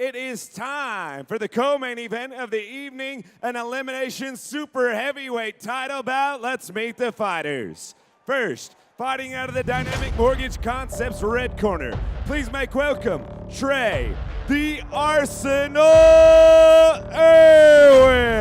it is time for the co-main event of the evening, an elimination super heavyweight title bout. Let's meet the fighters. First, fighting out of the Dynamic Mortgage Concepts red corner, please make welcome Trey the Arsenal Irwin.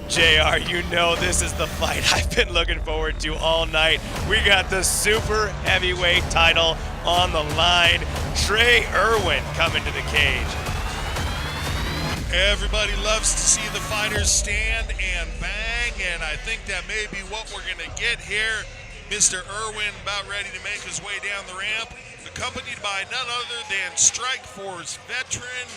JR, you know this is the fight I've been looking forward to all night. We got the super heavyweight title on the line. Trey Irwin coming to the cage. Everybody loves to see the fighters stand and bang, and I think that may be what we're going to get here. Mr. Irwin about ready to make his way down the ramp, accompanied by none other than Strikeforce veteran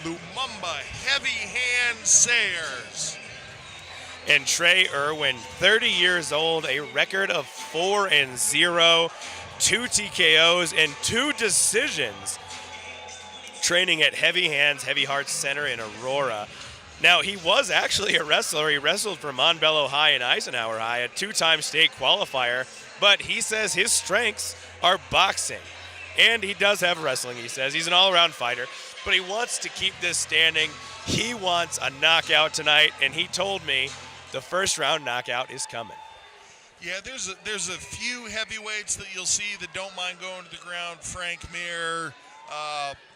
Lumumba Heavy Hand Sayers. And Trey Irwin, 30 years old, a record of 4-0, 2 TKOs, and 2 decisions. Training at Heavy Hands, Heavy Hearts Center in Aurora. Now, he was actually a wrestler. He wrestled for Montbello High and Eisenhower High, a 2-time state qualifier. But he says his strengths are boxing. And he does have wrestling, he says. He's an all-around fighter. But he wants to keep this standing. He wants a knockout tonight. And he told me the first round knockout is coming. Yeah, there's a few heavyweights that you'll see that don't mind going to the ground. Frank Mir,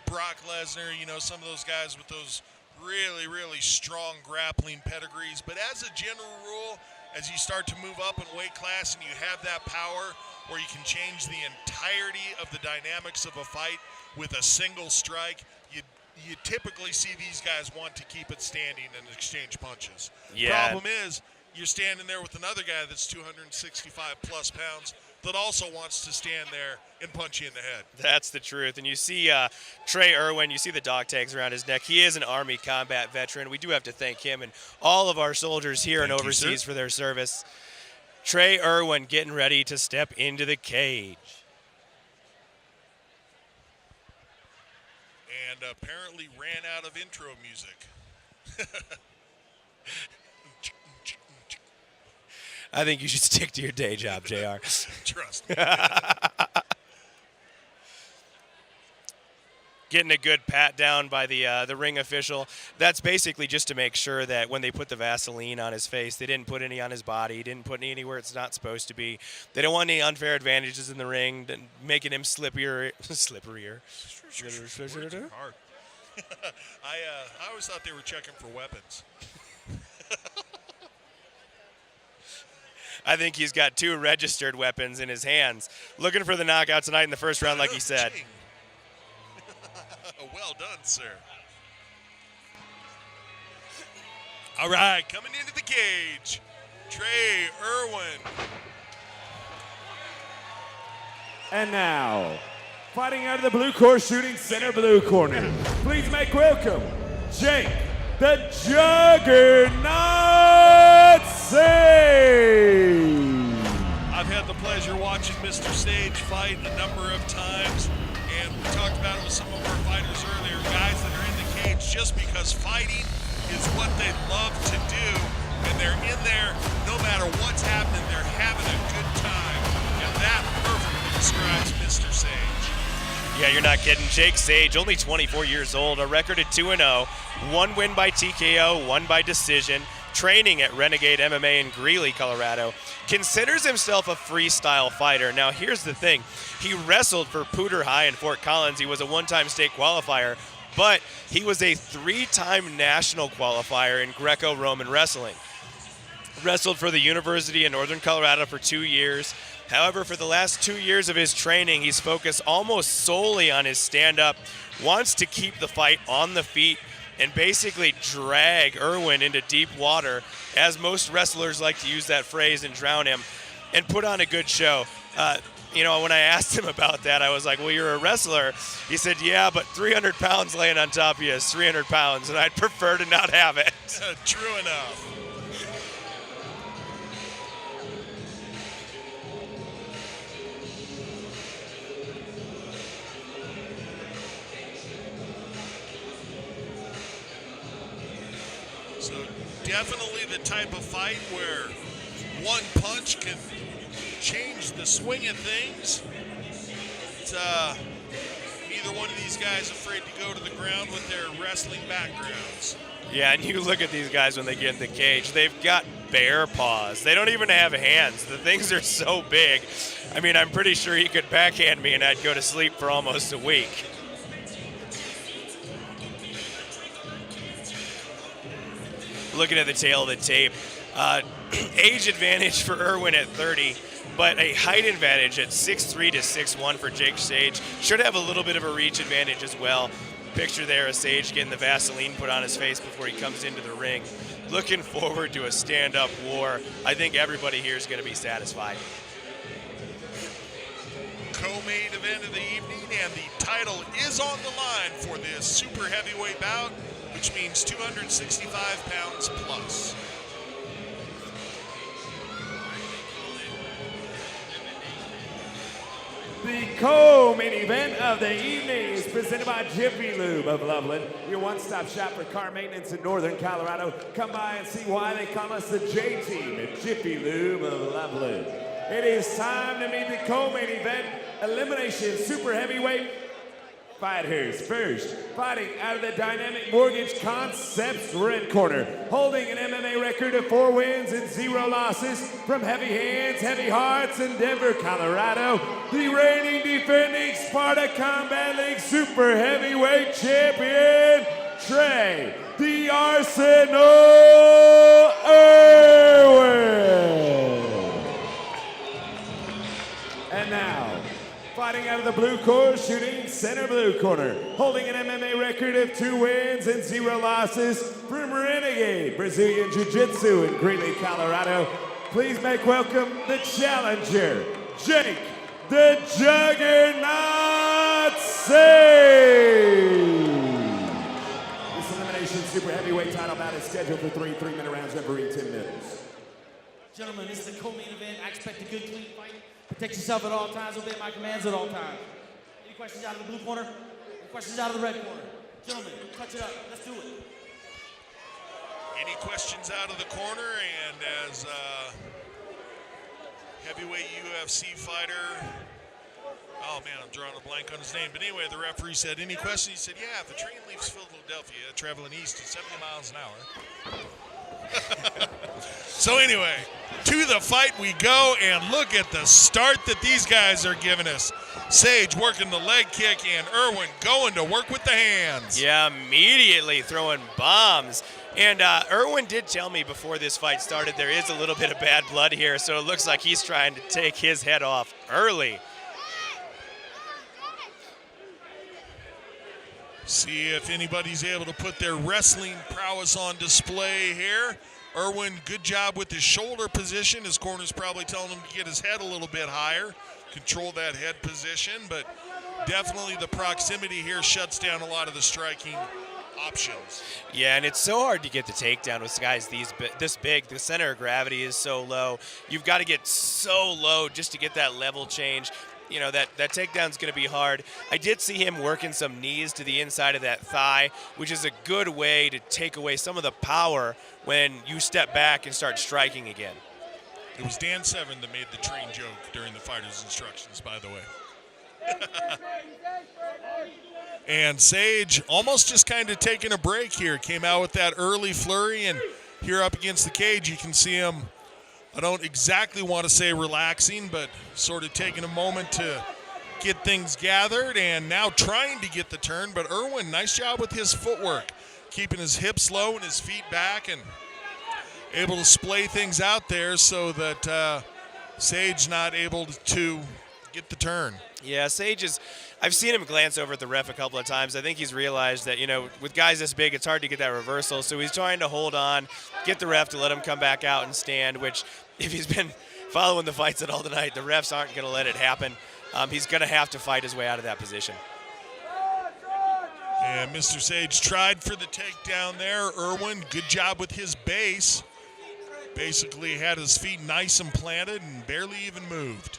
Brock Lesnar, you know, some of those guys with those really, really strong grappling pedigrees. But as a general rule, as you start to move up in weight class and you have that power where you can change the entirety of the dynamics of a fight with a single strike, you typically see these guys want to keep it standing and exchange punches. Yeah. Problem is, you're standing there with another guy that's 265 plus pounds that also wants to stand there and punch you in the head. That's the truth. And you see Trey Irwin, you see the dog tags around his neck. He is an Army combat veteran. We do have to thank him and all of our soldiers here and overseas for their service. Trey Irwin getting ready to step into the cage. And apparently ran out of intro music. I think you should stick to your day job, JR. Trust me. Getting a good pat down by the ring official. That's basically just to make sure that when they put the Vaseline on his face, they didn't put any on his body, didn't put any anywhere it's not supposed to be. They don't want any unfair advantages in the ring, making him slipperier. Words are hard. I always thought they were checking for weapons. I think he's got 2 registered weapons in his hands. Looking for the knockout tonight in the first round, like he said. Well done, sir. All right, coming into the cage, Trey Irwin. And now, fighting out of the Blue Corps Shooting Center blue corner, please make welcome Jake the Juggernaut Sage. I've had the pleasure watching Mr. Sage fight a number of times, and we talked about it with some of our fighters earlier, guys that are in the cage just because fighting is what they love to do, and they're in there no matter what's happening, they're having a good time, and that perfectly describes Mr. Sage. Yeah, you're not kidding. Jake Sage, only 24 years old, a record at 2-0, 1 win by TKO, 1 by decision, training at Renegade MMA in Greeley, Colorado. Considers himself a freestyle fighter. Now, here's the thing. He wrestled for Poudre High in Fort Collins. He was a 1-time state qualifier, but he was a 3-time national qualifier in Greco-Roman wrestling. Wrestled for the University of Northern Colorado for 2 years. However, for the last 2 years of his training, he's focused almost solely on his stand-up, wants to keep the fight on the feet, and basically drag Irwin into deep water, as most wrestlers like to use that phrase, and drown him, and put on a good show. You know, when I asked him about that, I was like, well, you're a wrestler. He said, yeah, but 300 pounds laying on top of you is 300 pounds, and I'd prefer to not have it. True enough. So definitely the type of fight where one punch can change the swing of things. neither one of these guys afraid to go to the ground with their wrestling backgrounds. Yeah, and you look at these guys when they get in the cage. They've got bear paws. They don't even have hands. The things are so big. I mean, I'm pretty sure he could backhand me and I'd go to sleep for almost a week. Looking at the tail of the tape, age advantage for Irwin at 30, but a height advantage at 6'3" to 6'1" for Jake Sage. Should have a little bit of a reach advantage as well. Picture there of Sage getting the Vaseline put on his face before he comes into the ring. Looking forward to a stand-up war. I think everybody here is going to be satisfied. Co-main event of the evening, and the title is on the line for this super heavyweight bout, which means 265 pounds plus. The co-main event of the evening is presented by Jiffy Lube of Loveland, your one-stop shop for car maintenance in northern Colorado. Come by and see why they call us the J-Team at Jiffy Lube of Loveland. It is time to meet the co-main event, Elimination Super Heavyweight fighters. First, fighting out of the Dynamic Mortgage Concepts red corner, holding an MMA record of 4 wins and 0 losses from Heavy Hands, Heavy Hearts in Denver, Colorado, the reigning defending Sparta Combat League Super Heavyweight Champion, Trey the Arsenal Irwin. And now, fighting out of the blue corner, shooting center blue corner, holding an MMA record of 2 wins and 0 losses from Renegade Brazilian Jiu-Jitsu in Greeley, Colorado. Please make welcome the challenger, Jake the Juggernaut Sage. This elimination super heavyweight title bout is scheduled for 3 3-minute rounds every 10 minutes. Gentlemen, this is the co-main event. I expect a good, clean fight. Protect yourself at all times. Obey my commands at all times. Any questions out of the blue corner? Any questions out of the red corner? Gentlemen, touch it up. Let's do it. Any questions out of the corner? And as heavyweight UFC fighter, oh man, I'm drawing a blank on his name. But anyway, the referee said, any questions? He said, yeah, if the train leaves Philadelphia, traveling east at 70 miles an hour. So anyway, to the fight we go, and look at the start that these guys are giving us. Sage working the leg kick, and Irwin going to work with the hands. Yeah, immediately throwing bombs. And Irwin did tell me before this fight started there is a little bit of bad blood here, so it looks like he's trying to take his head off early. See if anybody's able to put their wrestling prowess on display here. Irwin, good job with his shoulder position. His corner's probably telling him to get his head a little bit higher, control that head position, but definitely the proximity here shuts down a lot of the striking options. Yeah, and it's so hard to get the takedown with guys this big. The center of gravity is so low. You've got to get so low just to get that level change. You know, that takedown's going to be hard. I did see him working some knees to the inside of that thigh, which is a good way to take away some of the power when you step back and start striking again. It was Dan Severn that made the train joke during the fighter's instructions, by the way. And Sage almost just kind of taking a break here. Came out with that early flurry, and here up against the cage, you can see him, I don't exactly want to say relaxing, but sort of taking a moment to get things gathered, and now trying to get the turn. But Irwin, nice job with his footwork, keeping his hips low and his feet back, and able to splay things out there so that Sage not able to get the turn. Yeah, Sage is, I've seen him glance over at the ref a couple of times. I think he's realized that, you know, with guys this big, it's hard to get that reversal. So he's trying to hold on, get the ref to let him come back out and stand, which if he's been following the fights at all tonight, the refs aren't going to let it happen. He's going to have to fight his way out of that position. And Mr. Sage tried for the takedown there. Irwin, good job with his base. Basically had his feet nice and planted and barely even moved.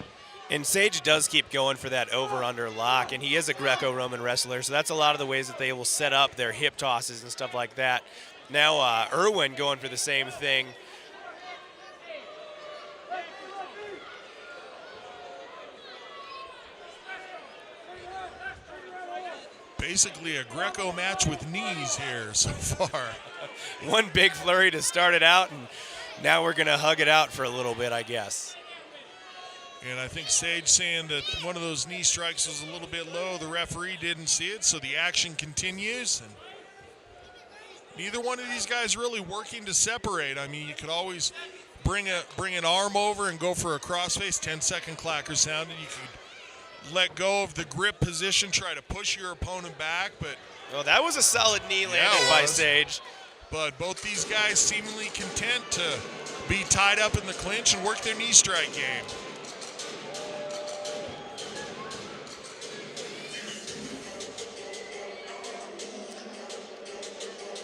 And Sage does keep going for that over-under lock, and he is a Greco-Roman wrestler, so that's a lot of the ways that they will set up their hip tosses and stuff like that. Now Irwin going for the same thing. basically a Greco match with knees here so far. One big flurry to start it out, and now we're going to hug it out for a little bit, I guess. And I think Sage saying that one of those knee strikes was a little bit low. The referee didn't see it, so the action continues. And neither one of these guys really working to separate. I mean, you could always bring an arm over and go for a crossface, 10-second clacker sounded. You could let go of the grip position, try to push your opponent back, but Well, that was a solid knee landed by Sage. But both these guys seemingly content to be tied up in the clinch and work their knee strike game.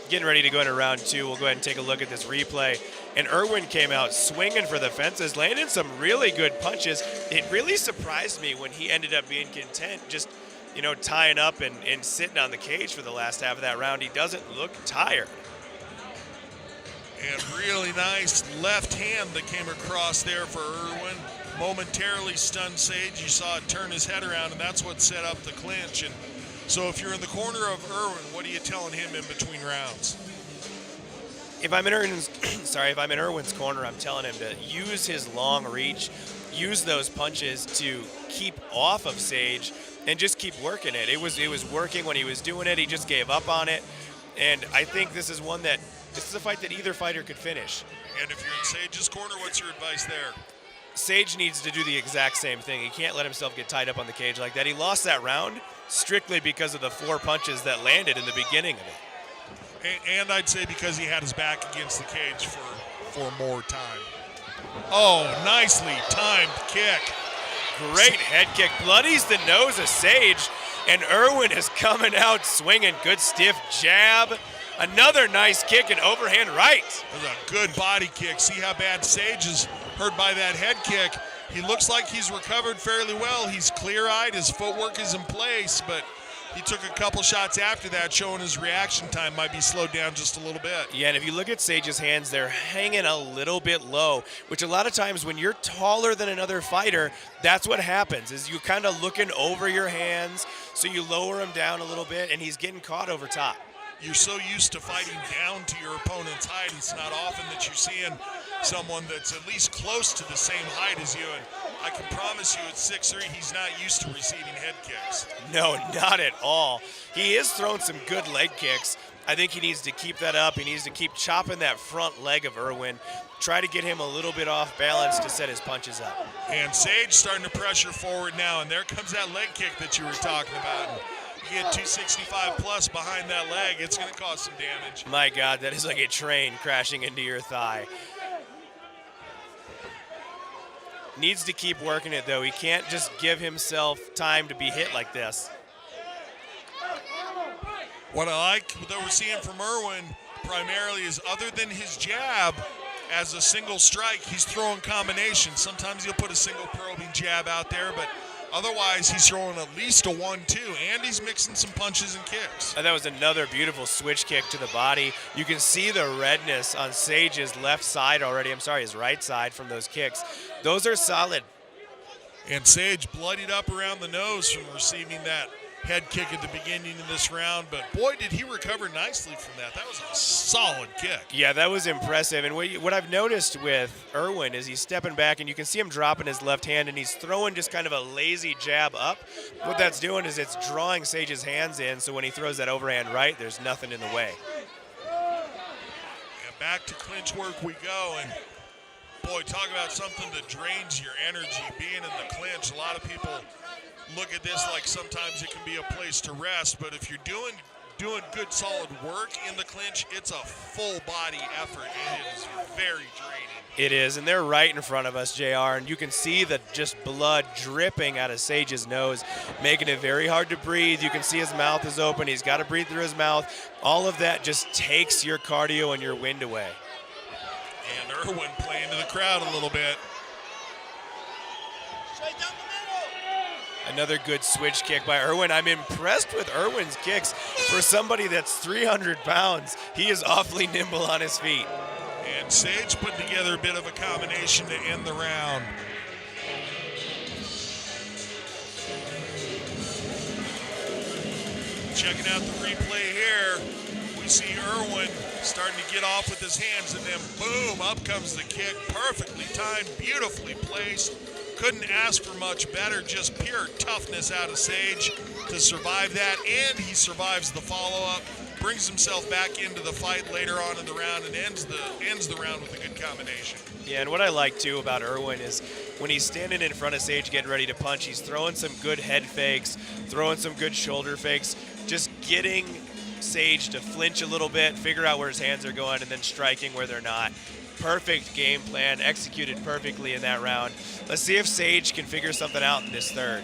Getting ready to go into round two. We'll go ahead and take a look at this replay. And Irwin came out swinging for the fences, landing some really good punches. It really surprised me when he ended up being content, just, you know, tying up and sitting on the cage for the last half of that round. He doesn't look tired. And really nice left hand that came across there for Irwin. Momentarily stunned Sage. You saw it turn his head around, and that's what set up the clinch. And so if you're in the corner of Irwin, what are you telling him in between rounds? If I'm in Irwin's, if I'm in Irwin's corner, I'm telling him to use his long reach, use those punches to keep off of Sage, and just keep working it. It was working when he was doing it. He just gave up on it, and I think this is a fight that either fighter could finish. And if you're in Sage's corner, what's your advice there? Sage needs to do the exact same thing. He can't let himself get tied up on the cage like that. He lost that round strictly because of the 4 punches that landed in the beginning of it. And I'd say because he had his back against the cage for more time. Oh, nicely timed kick. Great head kick. Bloodies the nose of Sage, and Irwin is coming out swinging. Good stiff jab. Another nice kick and overhand right. That was a good body kick. See how bad Sage is hurt by that head kick. He looks like he's recovered fairly well. He's clear-eyed. His footwork is in place, but he took a couple shots after that, showing his reaction time might be slowed down just a little bit. Yeah, and if you look at Sage's hands, they're hanging a little bit low, which a lot of times when you're taller than another fighter, that's what happens, is you kind of looking over your hands, so you lower him down a little bit, and he's getting caught over top. You're so used to fighting down to your opponent's height. It's not often that you're seeing someone that's at least close to the same height as you. And I can promise you at 6'3", he's not used to receiving head kicks. No, not at all. He is throwing some good leg kicks. I think he needs to keep that up. He needs to keep chopping that front leg of Irwin. Try to get him a little bit off balance to set his punches up. And Sage starting to pressure forward now. And there comes that leg kick that you were talking about. You get 265 plus behind that leg, it's going to cause some damage. My God, that is like a train crashing into your thigh. Needs to keep working it, though. He can't just give himself time to be hit like this. What I like that we're seeing from Irwin primarily is, other than his jab, as a single strike, he's throwing combinations. Sometimes he'll put a single probing jab out there, but otherwise, he's throwing at least a 1-2, and he's mixing some punches and kicks. That was another beautiful switch kick to the body. You can see the redness on Sage's left side already. I'm sorry, his right side from those kicks. Those are solid. And Sage bloodied up around the nose from receiving that head kick at the beginning of this round, but boy, did he recover nicely from that. That was a solid kick. Yeah, that was impressive. And what I've noticed with Irwin is he's stepping back, and you can see him dropping his left hand, and he's throwing just kind of a lazy jab up. What that's doing is it's drawing Sage's hands in, so when he throws that overhand right, there's nothing in the way. And back to clinch work we go, and boy, talk about something that drains your energy, being in the clinch. A lot of people look at this like sometimes it can be a place to rest, but if you're doing good solid work in the clinch, it's a full body effort, and it is very draining. It is, and they're right in front of us, JR, and you can see the just blood dripping out of Sage's nose, making it very hard to breathe. You can see his mouth is open. He's got to breathe through his mouth. All of that just takes your cardio and your wind away. And Irwin playing to the crowd a little bit. Another good switch kick by Irwin. I'm impressed with Irwin's kicks. For somebody that's 300 pounds, he is awfully nimble on his feet. And Sage put together a bit of a combination to end the round. Checking out the replay here, we see Irwin starting to get off with his hands, and then boom, up comes the kick. Perfectly timed, beautifully placed. Couldn't ask for much better, just pure toughness out of Sage to survive that, and he survives the follow-up, brings himself back into the fight later on in the round, and ends the round with a good combination. Yeah, and what I like too about Irwin is when he's standing in front of Sage getting ready to punch, he's throwing some good head fakes, throwing some good shoulder fakes, just getting Sage to flinch a little bit, figure out where his hands are going, and then striking where they're not. Perfect game plan, executed perfectly in that round. Let's see if Sage can figure something out in this third.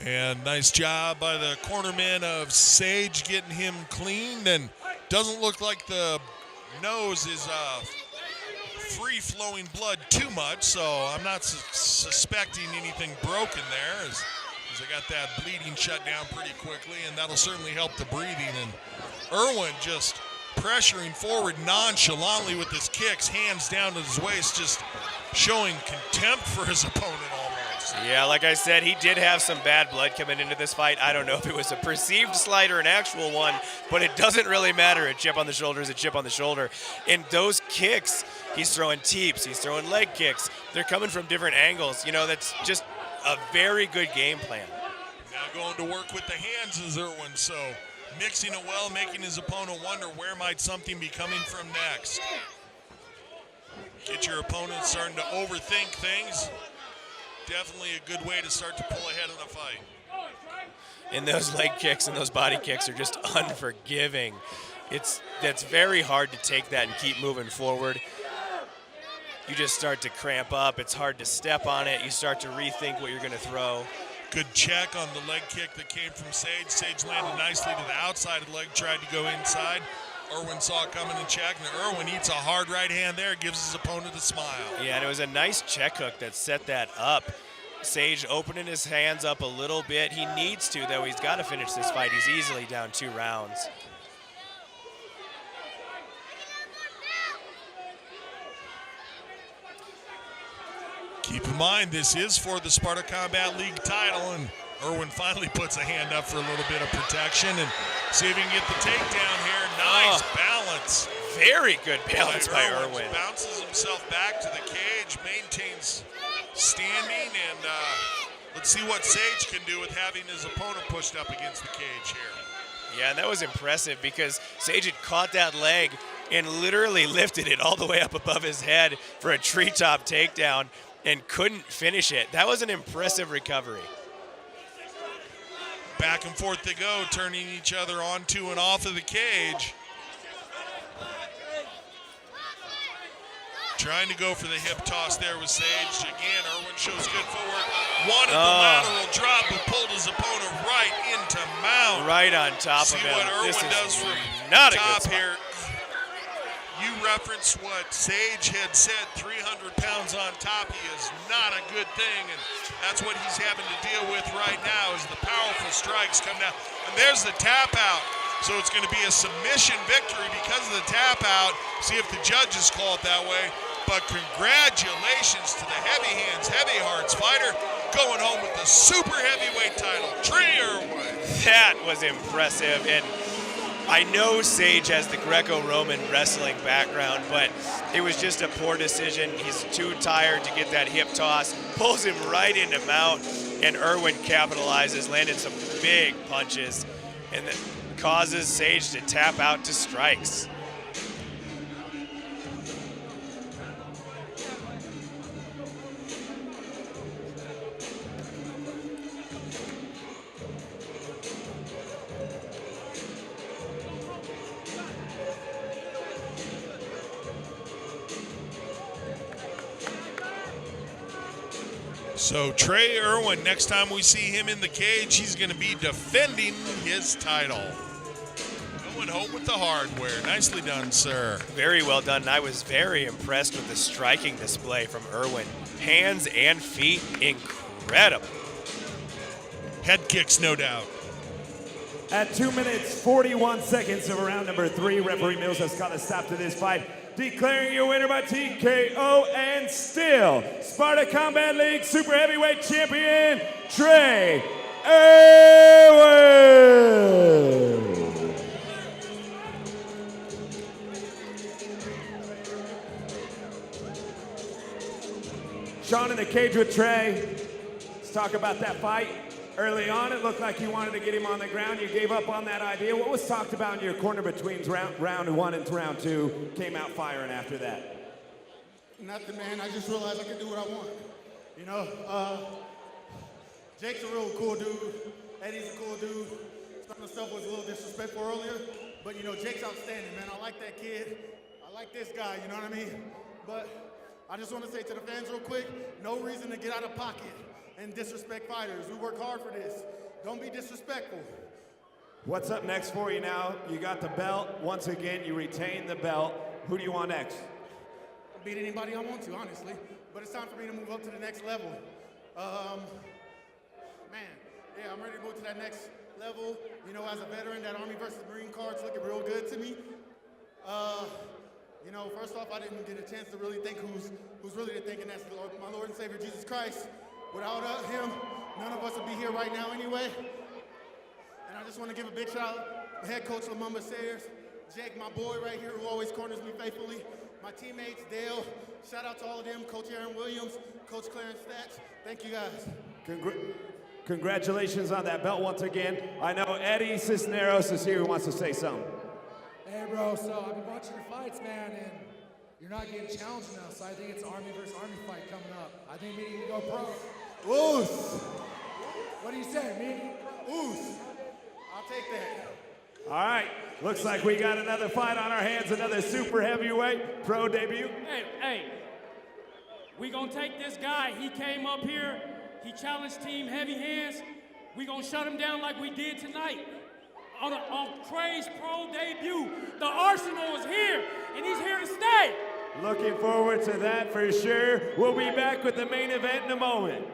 And nice job by the cornerman of Sage getting him cleaned, and doesn't look like the nose is free-flowing blood too much, so I'm not suspecting anything broken there, as I got that bleeding shut down pretty quickly, and that'll certainly help the breathing. And Irwin just pressuring forward nonchalantly with his kicks, hands down to his waist, just showing contempt for his opponent almost. Yeah, like I said, he did have some bad blood coming into this fight. I don't know if it was a perceived slight or an actual one, but it doesn't really matter. A chip on the shoulder is a chip on the shoulder. And those kicks, he's throwing teeps, he's throwing leg kicks. They're coming from different angles. You know, that's just a very good game plan. Now going to work with the hands is Irwin, so mixing it well, making his opponent wonder where might something be coming from next. Get your opponent starting to overthink things. Definitely a good way to start to pull ahead in a fight. And those leg kicks and those body kicks are just unforgiving. That's very hard to take that and keep moving forward. You just start to cramp up. It's hard to step on it. You start to rethink what you're going to throw. Good check on the leg kick that came from Sage. Sage landed nicely to the outside of the leg, tried to go inside. Irwin saw it coming and checked, and Irwin eats a hard right hand there, gives his opponent a smile. Yeah, and it was a nice check hook that set that up. Sage opening his hands up a little bit. He needs to, though. He's got to finish this fight. He's easily down 2 rounds. Keep in mind, this is for the Sparta Combat League title, and Irwin finally puts a hand up for a little bit of protection, and see if he can get the takedown here. Nice balance. Very good balance by Irwin. Bounces himself back to the cage, maintains standing, and let's see what Sage can do with having his opponent pushed up against the cage here. Yeah, and that was impressive because Sage had caught that leg and literally lifted it all the way up above his head for a treetop takedown and couldn't finish it. That was an impressive recovery. Back and forth they go, turning each other onto and off of the cage. Trying to go for the hip toss there with Sage. Again, Irwin shows good footwork. Wanted the lateral drop, but pulled his opponent right into mount. Right on top of him. See what Irwin this does is from not a top good spot. here. You reference what Sage had said, 300 pounds on top. He is not a good thing, and that's what he's having to deal with right now as the powerful strikes come down. And there's the tap out. So it's going to be a submission victory because of the tap out. See if the judges call it that way. But congratulations to the heavy hands, heavy hearts fighter going home with the super heavyweight title, Trey Irwin. That was impressive, and I know Sage has the Greco-Roman wrestling background, but it was just a poor decision. He's too tired to get that hip toss, pulls him right into mount, and Irwin capitalizes, landed some big punches, and that causes Sage to tap out to strikes. So Trey Irwin, next time we see him in the cage, he's going to be defending his title. Going home with the hardware. Nicely done, sir. Very well done. I was very impressed with the striking display from Irwin. Hands and feet, incredible. Head kicks, no doubt. At 2 minutes, 41 seconds of round number 3, referee Mills has got a stop to this fight. declaring your winner by TKO and still Sparta Combat League Super Heavyweight Champion, Trey Irwin. Sean in the cage with Trey. Let's talk about that fight. Early on, it looked like you wanted to get him on the ground. You gave up on that idea. What was talked about in your corner between round 1 and round 2? Came out firing after that. Nothing, man. I just realized I can do what I want. You know, Jake's a real cool dude. Eddie's a cool dude. Some of the stuff was a little disrespectful earlier, but you know, Jake's outstanding, man. I like that kid. I like this guy, you know what I mean? But I just want to say to the fans real quick, no reason to get out of pocket and disrespect fighters. We work hard for this. Don't be disrespectful. What's up next for you now? You got the belt. Once again, you retain the belt. Who do you want next? I'll beat anybody I want to, honestly. But it's time for me to move up to the next level. Man, yeah, I'm ready to go to that next level. You know, as a veteran, that Army versus Marine card's looking real good to me. You know, first off, I didn't get a chance to really think who's really thinking that's my Lord and Savior, Jesus Christ. Without him, none of us would be here right now anyway. And I just want to give a big shout out to head coach Lumumba Sayers, Jake, my boy right here who always corners me faithfully, my teammates, Dale, shout out to all of them, Coach Aaron Williams, Coach Clarence Thatch. Thank you guys. Congratulations on that belt once again. I know Eddie Cisneros is here who wants to say something. Hey, bro, so I've been watching your fights, man, and you're not getting challenged now, so I think it's Army versus Army fight coming up. I think we need to go pro. Oos. What do you say, me? Oos. I'll take that. All right, looks like we got another fight on our hands, another super heavyweight pro debut. Hey, we gonna take this guy. He came up here, he challenged Team Heavy Hands. We gonna shut him down like we did tonight. On Trey's pro debut, the Arsenal is here, and he's here to stay. Looking forward to that for sure. We'll be back with the main event in a moment.